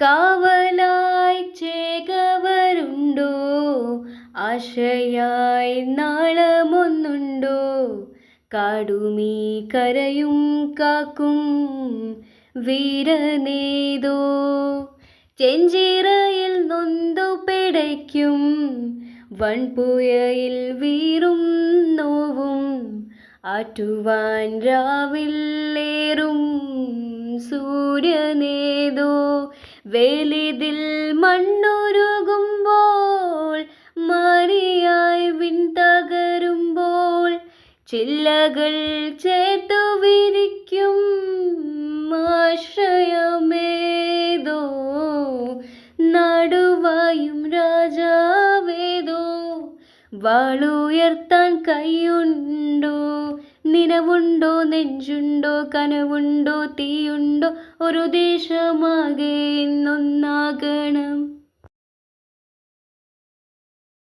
കാവലായി ചേകവരുണ്ടോ, ആശയായി നാളമൊന്നുണ്ടോ, കാടുമീ കരയും കാക്കും വീരനേതോ. ചെഞ്ചിറയിൽ നൊന്തു പിടയ്ക്കും വൺപുയയിൽ വീറും നോവും, ആറ്റുവാൻ രാവിലേറും സൂര്യനേതോ. വേലിതിൽ മണ്ണുരുകുമ്പോൾ മാരിയായി വിൺ തകരുമ്പോൾ, ചില്ലകൾ ചേർത്തു വിരിക്കും ആശ്രയമേതോ. നാടുവായും രാജാവേതോ, വാളുയർത്താൻ കൈയുണ്ടോ, നിനവുണ്ടോ നെഞ്ചുണ്ടോ, കനവുണ്ടോ തീയുണ്ടോ, ഒരു ദേശമാകെ